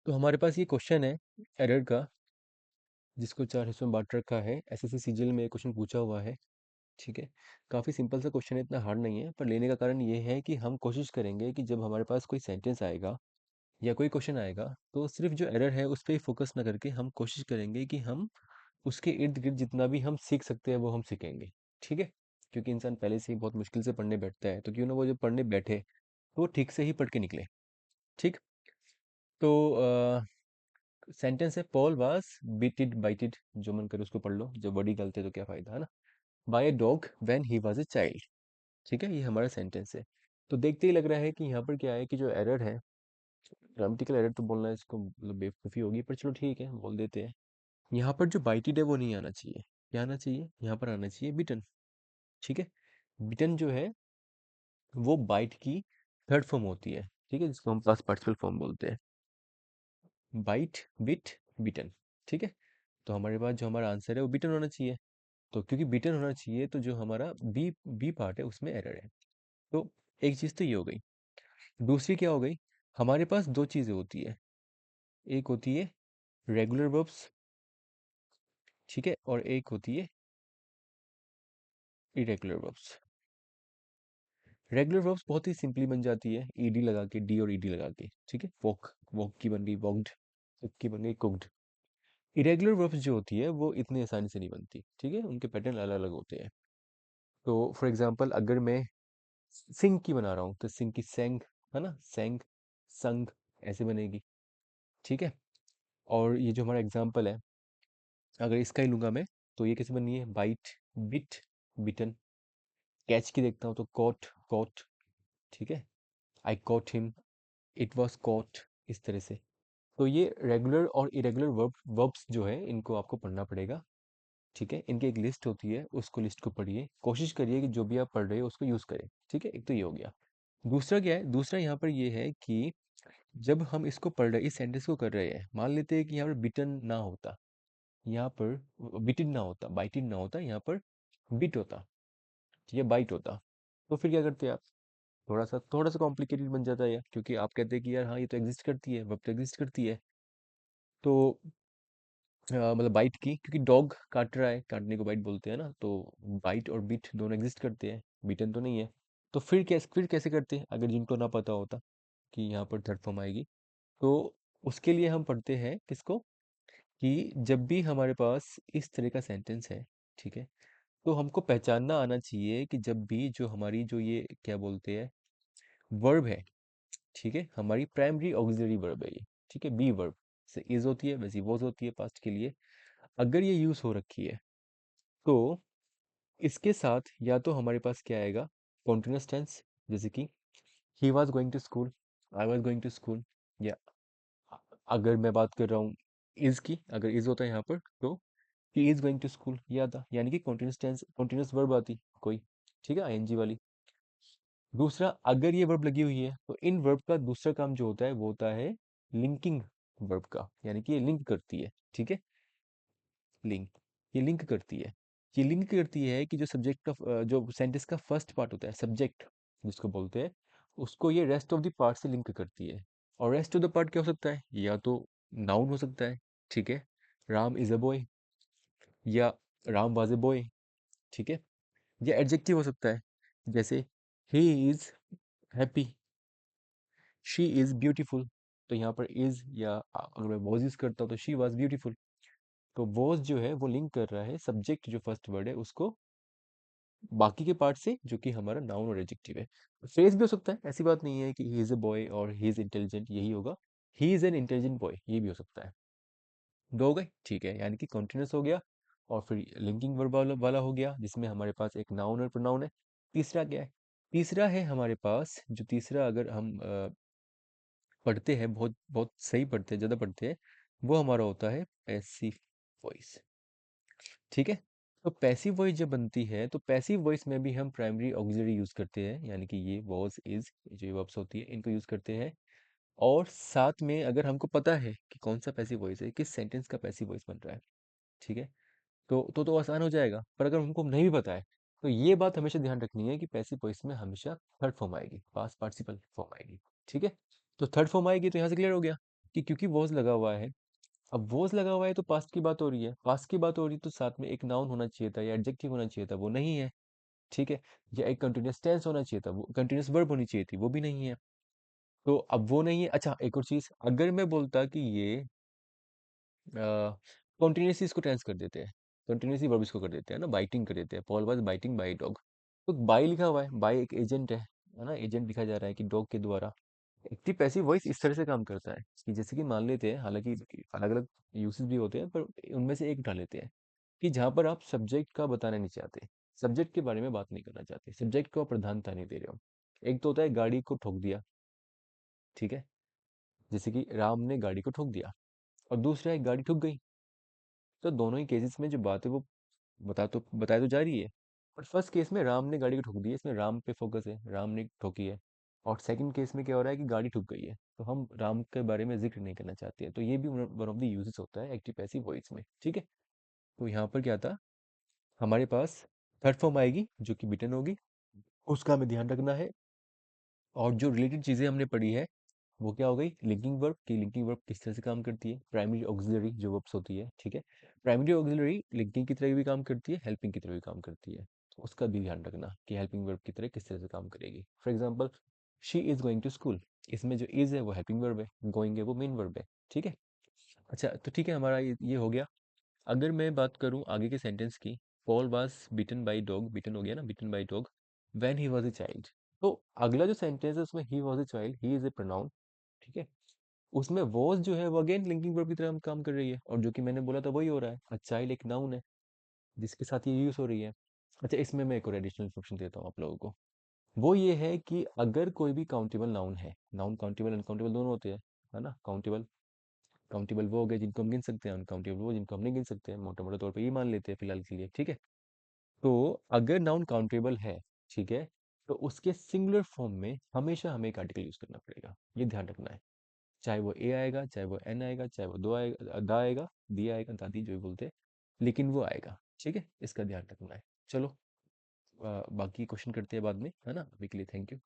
तो हमारे पास ये क्वेश्चन है एरर का, जिसको चार हिस्सों में बांट रखा है। एसएससी सीजीएल में क्वेश्चन पूछा हुआ है। ठीक है, काफ़ी सिंपल सा क्वेश्चन है, इतना हार्ड नहीं है। पर लेने का कारण ये है कि हम कोशिश करेंगे कि जब हमारे पास कोई सेंटेंस आएगा या कोई क्वेश्चन आएगा, तो सिर्फ जो एरर है उस पर ही फोकस ना करके हम कोशिश करेंगे कि हम उसके इर्द गिर्द जितना भी हम सीख सकते हैं वो हम सीखेंगे। ठीक है, क्योंकि इंसान पहले से ही बहुत मुश्किल से पढ़ने बैठता है, तो क्यों ना वो जब पढ़ने बैठे तो वो ठीक से ही पढ़ के निकले। ठीक। तो सेंटेंस है, पॉल वाज बीटेड बाइटेड। जो मन करे उसको पढ़ लो, जब वर्ड ही गलत है तो क्या फायदा, है ना। Buy a dog when he was a child. ठीक है, ये हमारा सेंटेंस है। तो देखते ही लग रहा है कि यहाँ पर क्या है कि जो एरर है, ग्रामेटिकल एरर तो बोलना इसको मतलब बेवकूफ़ी होगी, पर चलो ठीक है, बोल देते हैं। यहाँ पर जो बाइटेड है वो नहीं आना चाहिए। क्या आना चाहिए, यहाँ पर आना चाहिए बिटन। ठीक है, बिटन जो है वो बाइट की थर्ड फॉर्म होती है। ठीक है, जिसको हम पास्ट पार्टिसिपल फॉर्म बोलते हैं। बाइट, बिट, बिटन। ठीक है, तो हमारे पास जो हमारा आंसर है वो बिटन होना चाहिए। तो क्योंकि बिटन होना चाहिए, तो जो हमारा बी बी पार्ट है उसमें एरर है। तो एक चीज़ तो ये हो गई। दूसरी क्या हो गई, हमारे पास दो चीज़ें होती है। एक होती है रेगुलर वर्ब्स, ठीक है, और एक होती है इरेगुलर वर्ब्स। रेगुलर वर्ब्स बहुत ही सिंपली बन जाती है, ईडी लगा के, डी और ईडी लगा के। ठीक है, वॉक, वॉक की बन गई वॉकड, कुक की बन गई कुकड। इरेगुलर वर्ब्स जो होती है वो इतनी आसानी से नहीं बनती। ठीक है, उनके पैटर्न अलग अलग होते हैं। तो फॉर एग्जांपल अगर मैं सिंग की बना रहा हूँ, तो सिंग की सेंग, है ना, सेंग, संग, ऐसे बनेगी। ठीक है, और ये जो हमारा एग्जांपल है, अगर इसका ही लूंगा मैं, तो ये कैसे बनी है, बाइट, बिट, बिटन। कैच की देखता हूँ तो कॉट, कॉट। ठीक है, I caught him, it was caught, इस तरह से। तो ये रेगुलर और इरेगुलर वर्ब्स जो है इनको आपको पढ़ना पड़ेगा। ठीक है, इनकी एक लिस्ट होती है, उसको लिस्ट को पढ़िए, कोशिश करिए कि जो भी आप पढ़ रहे हो उसको यूज़ करें। ठीक है, एक तो ये हो गया। दूसरा क्या है, दूसरा यहाँ पर ये है कि जब हम इसको पढ़ रहे, इस सेंटेंस को कर रहे हैं, मान लेते हैं कि यहाँ पर बिटन ना होता, यहाँ पर बिटिन ना होता, बाइटिन ना होता, यहाँ पर बिट होता, ठीक है, बाइट होता। तो फिर क्या करते आप, थोड़ा सा कॉम्प्लिकेटेड बन जाता है यार, क्योंकि आप कहते हैं कि यार हाँ ये तो एग्जिस्ट करती है, वर्ब तो एग्जिस्ट करती है। तो मतलब बाइट की, क्योंकि डॉग काट रहा है, काटने को बाइट बोलते हैं ना, तो बाइट और बिट दोनों एग्जिस्ट करते हैं, बिटन तो नहीं है। तो फिर कैसे करते हैं, अगर जिनको ना पता होता कि यहाँ पर थर्ड फॉर्म आएगी, तो उसके लिए हम पढ़ते हैं किसको, कि जब भी हमारे पास इस तरह का सेंटेंस है, ठीक है, तो हमको पहचानना आना चाहिए कि जब भी जो हमारी जो ये क्या बोलते हैं वर्ब है, ठीक है, हमारी प्राइमरी ऑक्सिलरी वर्ब है ये। ठीक है, बी वर्ब से इज होती है, वैसी वॉज होती है पास्ट के लिए। अगर ये यूज हो रखी है, तो इसके साथ या तो हमारे पास क्या आएगा, कॉन्टिन्यूस टेंस, जैसे कि he was going to school, I was going to school. या अगर मैं बात कर रहा हूँ इज की, अगर इज होता है यहाँ पर, तो he is going to school ये आता, यानी कि कॉन्टिन्यूस टेंस, कॉन्टिन्यूस वर्ब आती कोई। ठीक है, आईएनजी वाली। दूसरा, अगर ये वर्ब लगी हुई है, तो इन वर्ब का दूसरा काम जो होता है वो होता है लिंकिंग वर्ब का, यानी कि ये लिंक करती है। ठीक है, लिंक, ये लिंक करती है। ये लिंक करती है कि जो सब्जेक्ट का जो सेंटेंस का फर्स्ट पार्ट होता है, सब्जेक्ट जिसको बोलते हैं, उसको ये रेस्ट ऑफ द पार्ट से लिंक करती है। और रेस्ट ऑफ द पार्ट क्या हो सकता है, या तो नाउन हो सकता है, ठीक है, राम इज अ बॉय, या राम वाज ए बॉय। ठीक है, या एडजेक्टिव हो सकता है, जैसे he is happy, she is beautiful. तो यहाँ पर इज, या अगर मैं वॉज यूज करता हूँ तो शी वॉज ब्यूटीफुल। तो वॉज जो है वो लिंक कर रहा है सब्जेक्ट जो फर्स्ट वर्ड है उसको बाकी के पार्ट से, जो कि हमारा नाउन और एडजेक्टिव है। फ्रेज भी हो सकता है, ऐसी बात नहीं है कि ही इज अ बॉय और ही इज इंटेलिजेंट, यही होगा, he is an intelligent boy, ये भी हो सकता है। दो हो गए, ठीक है, यानी कि कॉन्टिन्यूस हो गया, और फिर लिंकिंग वर्ब वाला हो गया, जिसमें हमारे पास एक नाउन और प्रोनाउन है। तीसरा क्या है, तीसरा है हमारे पास, जो तीसरा अगर हम पढ़ते हैं, बहुत बहुत सही पढ़ते हैं, ज़्यादा पढ़ते हैं, वो हमारा होता है पैसिव वॉइस। ठीक है, तो पैसिव वॉइस जब बनती है, तो पैसिव वॉइस में भी हम प्राइमरी ऑक्सिलरी यूज़ करते हैं, यानी कि ये वॉज, इज, जो वर्ब्स होती है इनको यूज़ करते हैं। और साथ में अगर हमको पता है कि कौन सा पैसिव वॉइस है, किस सेंटेंस का पैसिव वॉइस बन रहा है, ठीक है, तो आसान हो जाएगा। पर अगर हमको नहीं भी पता है, तो ये बात हमेशा ध्यान रखनी है कि पैसिव वॉइस में हमेशा थर्ड फॉर्म आएगी, पास्ट पार्टिसिपल फॉर्म आएगी। ठीक है, तो थर्ड फॉर्म आएगी, तो यहाँ से क्लियर हो गया। कि क्योंकि वॉज लगा हुआ है, अब वॉज लगा हुआ है तो पास्ट की बात हो रही है, पास्ट की बात हो रही है तो साथ में एक नाउन होना चाहिए था या एडजेक्टिव होना चाहिए था, वो नहीं है। ठीक है। या एक कंटिन्यूअस टेंस होना चाहिए था, वो कंटिन्यूअस वर्ब होनी चाहिए थी, वो भी नहीं है। तो अब वो नहीं है। अच्छा, एक और चीज, अगर मैं बोलता कि ये कॉन्टिन्यूसली इसको टेंस कर देते हैं, कंटिन्यूसली वर्ब इसको कर देते हैं ना, बाइटिंग कर देते हैं, Paul was biting by dog. तो बाय लिखा हुआ है, बाय एक एजेंट है ना, एजेंट लिखा जा रहा है कि डॉग के द्वारा। एक्टिव पैसिव वॉइस इस तरह से काम करता है कि जैसे कि मान लेते हैं, हालांकि अलग अलग यूसेज भी होते हैं, पर उनमें से एक उठा लेते हैं कि जहाँ पर आप सब्जेक्ट का बताना नहीं चाहते, सब्जेक्ट के बारे में बात नहीं करना चाहते, सब्जेक्ट को आप प्रधानता नहीं दे रहे हो। एक तो होता है गाड़ी को ठोक दिया, ठीक है, जैसे कि राम ने गाड़ी को ठोक दिया, और दूसरा है गाड़ी ठुक गई। तो दोनों ही केसेस में जो बात है वो बताई तो जा रही है। पर फर्स्ट केस में राम ने गाड़ी को ठोक दी है, इसमें राम पे फोकस है, राम ने ठोकी है। और सेकंड केस में क्या हो रहा है कि गाड़ी ठुक गई है, तो हम राम के बारे में जिक्र नहीं करना चाहते हैं, तो ये भी वन ऑफ द यूजेस होता है एक्टिव पैसिव वॉइस में। ठीक है। तो यहाँ पर क्या था, हमारे पास थर्ड फॉर्म आएगी जो कि बिटन होगी, उसका हमें ध्यान रखना है। और जो रिलेटेड चीज़ें हमने पढ़ी है वो क्या हो गई, लिंकिंग वर्ब की, लिंकिंग वर्ब किस तरह से काम करती है, प्राइमरी ऑक्सिलरी जो वर्ब्स होती है। ठीक है। प्राइमरी ऑक्सिलरी लिंकिंग की तरह भी काम करती है, हेल्पिंग की तरह भी काम करती है, तो उसका भी ध्यान रखना कि हेल्पिंग वर्ब की तरह किस तरह से काम करेगी। For example, she is going to school, इसमें जो इज है वो हेल्पिंग वर्ब है, गोइंग है वो मेन वर्ब है। ठीक है। अच्छा, तो ठीक है, हमारा ये हो गया। अगर मैं बात करूं आगे के सेंटेंस की, Paul was bitten by dog, bitten हो गया ना, bitten by dog when he was a child. तो अगला जो सेंटेंस है उसमें he was a child, he is a pronoun. ठीक है। उसमें वॉज जो है वो अगेन लिंकिंग वर्ब की तरह हम काम कर रही है, और जो कि मैंने बोला था वही हो रहा है, अ चाइल्ड एक नाउन है जिसके साथ ये यूज हो रही है। अच्छा, इसमें मैं एक और एडिशनल इन्फॉर्मेशन देता हूँ आप लोगों को। वो ये है कि अगर कोई भी काउंटेबल नाउन है, नाउन काउंटेबल अनकाउंटेबल दोनों होते हैं, है ना। काउंटेबल, काउंटेबल वो हो गए जिनको हम गिन सकते हैं, अनकाउंटेबल वो जिनको हम नहीं गिन सकते हैं, मोटे मोटे तौर पे ये मान लेते हैं फिलहाल के लिए। ठीक है। तो अगर नाउन काउंटेबल है, ठीक है, तो उसके सिंगुलर फॉर्म में हमेशा हमें एक आर्टिकल यूज करना पड़ेगा, ये ध्यान रखना है। चाहे वो ए आएगा, चाहे वो एन आएगा, चाहे वो दो आएगा, दा आएगा, दी आएगा, दादी जो भी बोलते हैं, लेकिन वो आएगा। ठीक है, इसका ध्यान रखना है। चलो, बाकी क्वेश्चन करते हैं बाद में, है ना। अभी के लिए थैंक यू।